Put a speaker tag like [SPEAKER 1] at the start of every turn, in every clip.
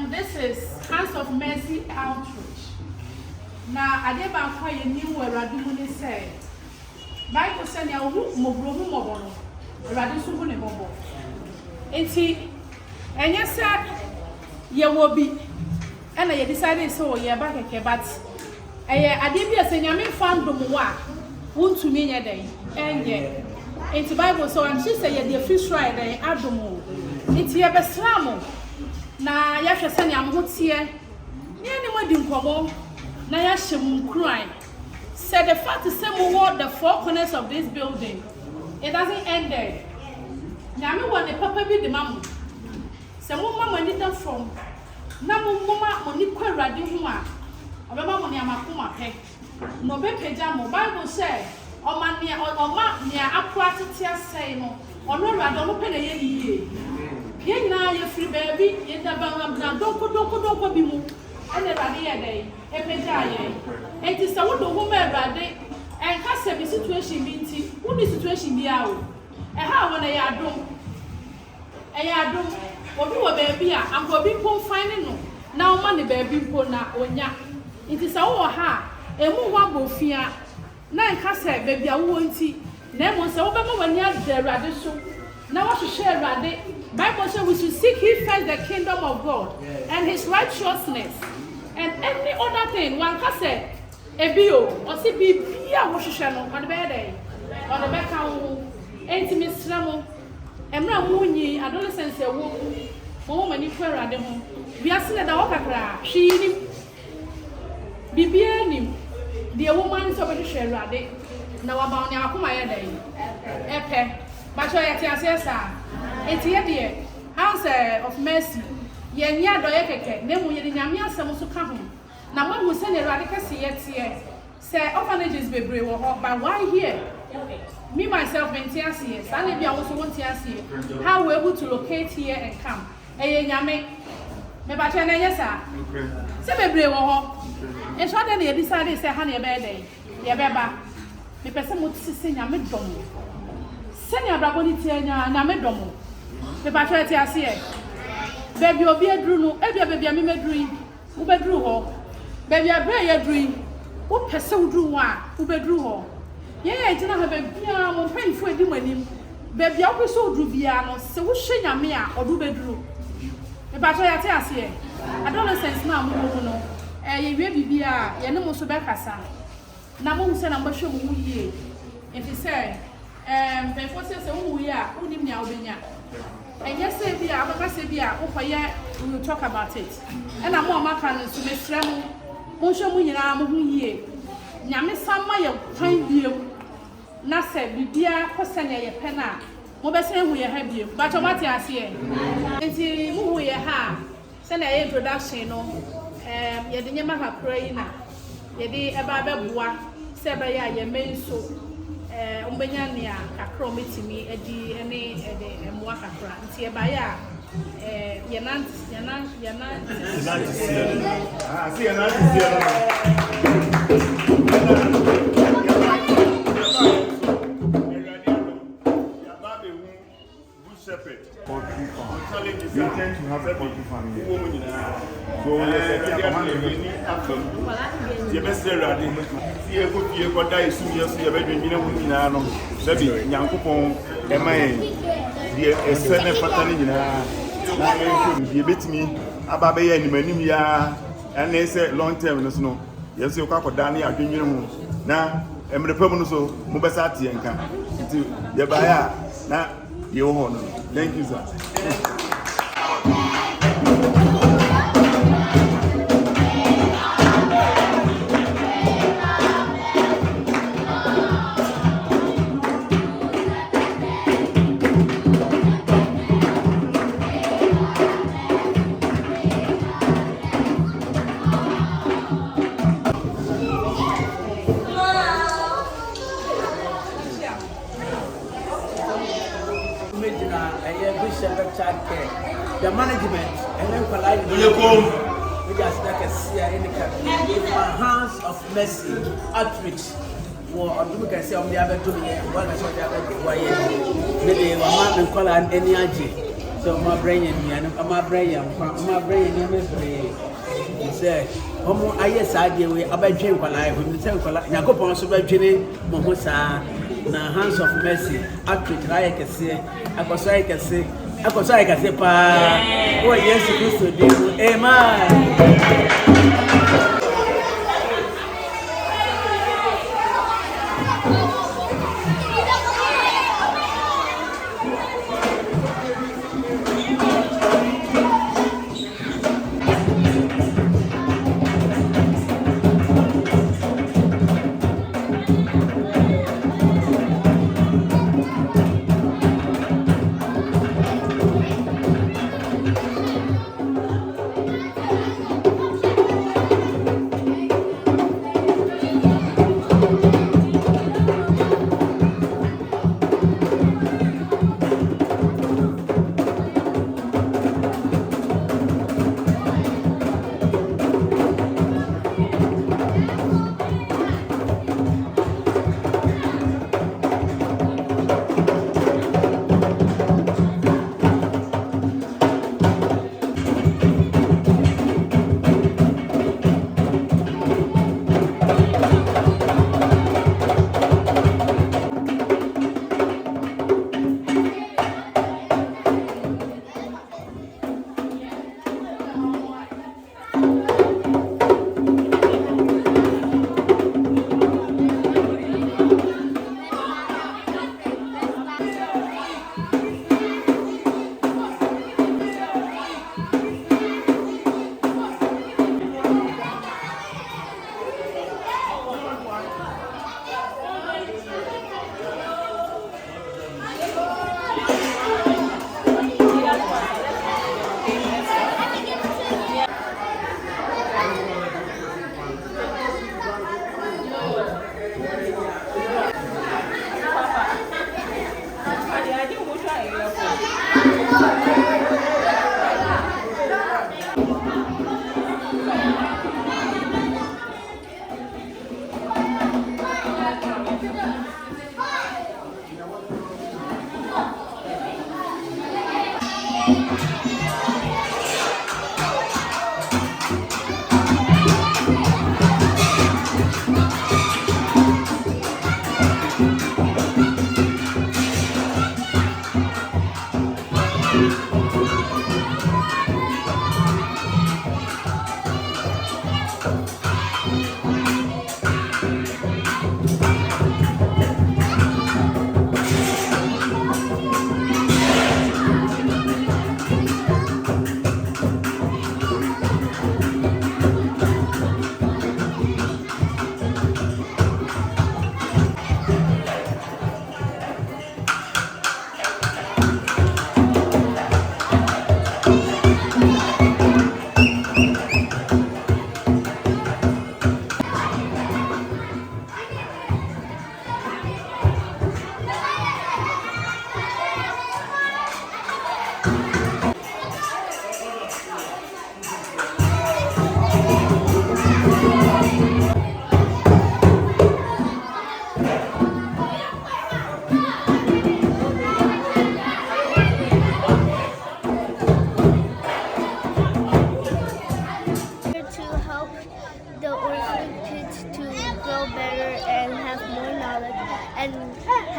[SPEAKER 1] This is Hands of Mercy Outreach. Now, I did about how you knew where Radumuni said. Bible said, "You move over. Radisumuni bobo." And yes, sir, you will be. And I decided so, yeah, back again, but I did be a senior found the Mua, won't to me a day. And yet, it's the Bible, so I'm just saying, the fish Friday, Adomo. It's your best ramo. Na yahwe sɛ ne amhotie ne wadi nkomo na yahye mu cry. Said the fact is say the four corners of this building, it doesn't end there. Nyame wɔ ne papa bi de mamu sɛ mo mama ni da from na mo mama oni kwa Awurade ho a obema mo ne amakoma pɛ no be pagya mo. Bible say ɔma ne apoa tete asɛe no ɔno Awurade ɔmo pɛ na yɛ yie. Yena ye free baby, yena bana donko bi mu. Ene Awurade ye dey, e pagya ye. Enti sɛ wo do ho ma Awurade, enka sɛ bi situation bi nti, wo ni situation bi a o. Ha wo na ye adom. E ye adom. Obi wo baby a, anko bi po fine no. Na wo ma ne baby po na onya. Enti sɛ wo ha, emu ho abofia. Na enka sɛ baby a wo nti, na emo sɛ wo be ma wani ade Awurade so. Na wo hwehwɛ Awurade. Bible says we should seek ye first the kingdom of God and his righteousness, and any other thing one can say ebio or see bibia wo hwehwɛ no on the bed on the back how intimate slamo emra munyi adolescence wo mo mani kwara ade ho wiase na da wo kakra hwi ni bibia ni de woman so be hwehwɛ Awurade na wa ba oni akoma ye dai epe ba so ye ti asesa enti ye de House of Mercy ye nya do ye keke na mu ye de nyame asem so ka ho na mo hu se ne Awurade kase ye tie say orphanages bebre wo ho but why here me myself mentias here sane bia wo so wontias here how we able to locate here and come eye nyame me ba che na yesa se bebre wo ho e so de na ye decide say ha na ye be dey ye be ba me pese mo tisi nyame dom se ne abrabo ni tie nya na me dom me ba che tie ase e baby obi aduru no e bia baby a me meduru wo beduru ho baby abra ye duru wo pese wo duru wa wo beduru ho ye ejina ha baby a mo panfo edi manim baby a wo pese wo duru bia no se wo hwe nyame a odu beduru me ba che ya tie ase e adolescents na mo no ye wie bibia ye ne mo so be kasa na mo se na mo hwe mo yie if say before say wo yie a unim nya obenya and yes say bia abaka say bia wo koye we will talk about it and am ma kan so me srem mo hwe mo nyina mo hu yie nyame samma ye kwan biem na se bibia kosanya ye pe na mo be se hu ye ha biem ba to mate ase e enti mo hu ye ha se na ye introduction no ye de nyema ha kra yi na ye de eba beboa se be ya ye menso umbenya ne a kakro metimi edi ene ede emwa kakra nti e ba ya yana see Good Shepherd. We intend to have a poultry farm here. So the best ready. See a good year, but I soon yes, you have been in a no. Sebi, Yankupon, the Senate Fatani, the bit me, Ababe and Manimia, and they say long term, no. Yes, you can't Danny, I've been in now. I'm the permanent so Mubasati and come into the buyer. Now, your honor. Thank you, sir.
[SPEAKER 2] the management, and then collide with just like a seer in the Hands of Mercy outreach. Or you can say on the other 2 years, one is on the other maybe a man and call an energy. So my brain and my brain, he said, I yes, I deal with about Jim Alive, when the same Yakopon Super Jenny, Momosa, Hands of Mercy outreach. I can say, I was I can say, oh yes, it is to do. Amen.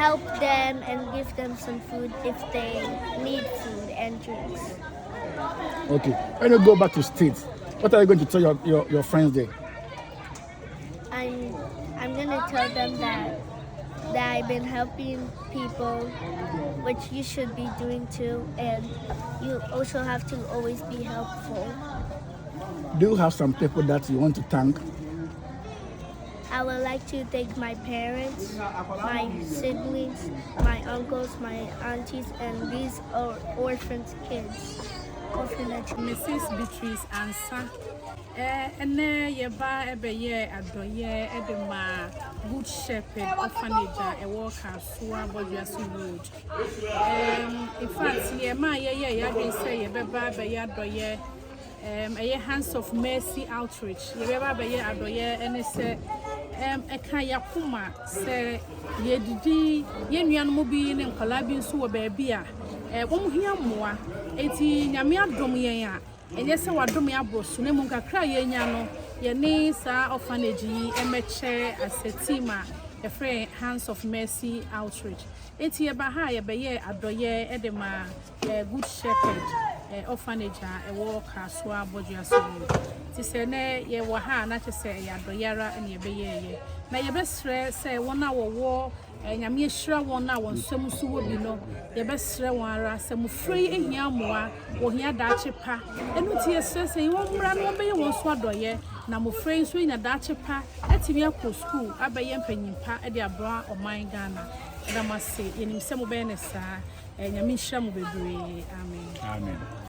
[SPEAKER 3] help them and give them some food if they need food and drinks.
[SPEAKER 4] Okay. When you go back to States, what are you going to tell your friends there?
[SPEAKER 3] I'm going to tell them that I've been helping people, which you should be doing too, and you also have to always be helpful.
[SPEAKER 4] Do you have some people that you want to thank?
[SPEAKER 3] I would like to thank my parents, my siblings, my uncles, my aunties, and these orphan kids. Orphanage.
[SPEAKER 1] Mrs. Beatrice Ansa ene yeba ebeye adoye edema Good Shepherd Orphanage e walk Kasua Bojuasu Road. In fact, ya dey say yebeba beye adoye a Hands of Mercy outreach. Yebeba beye adoye ene se eka yakuma se yedidi yenuanom bi ne nkwala bi nso wo baabi a wo hia mmoa enti nyame adom yen a enye se wadom ya bosu ne mu kakra yenya no ye ne sa orphanage yi emeche asetima a friend Hands of Mercy outreach. Enti ye ba ha ye beye adoye edema Good Shepherd Orphanage a wo Kasua Bojuasu. Ti se ne ye wo ha na che se ye adoyara ne ye beye ye na ye besre se wona wo nyame ehira wona won nsam so wo bi no ye besre won ara se mu free ehia moa wo hia daache pa enu ti esre se wo mra no beye won so adoye na mu free so nya daache pa atimi akọ school abeye mpanyimpa e de abra oman Ghana na mase yenim se mu be ne sa nyame ehira mu bebre amen.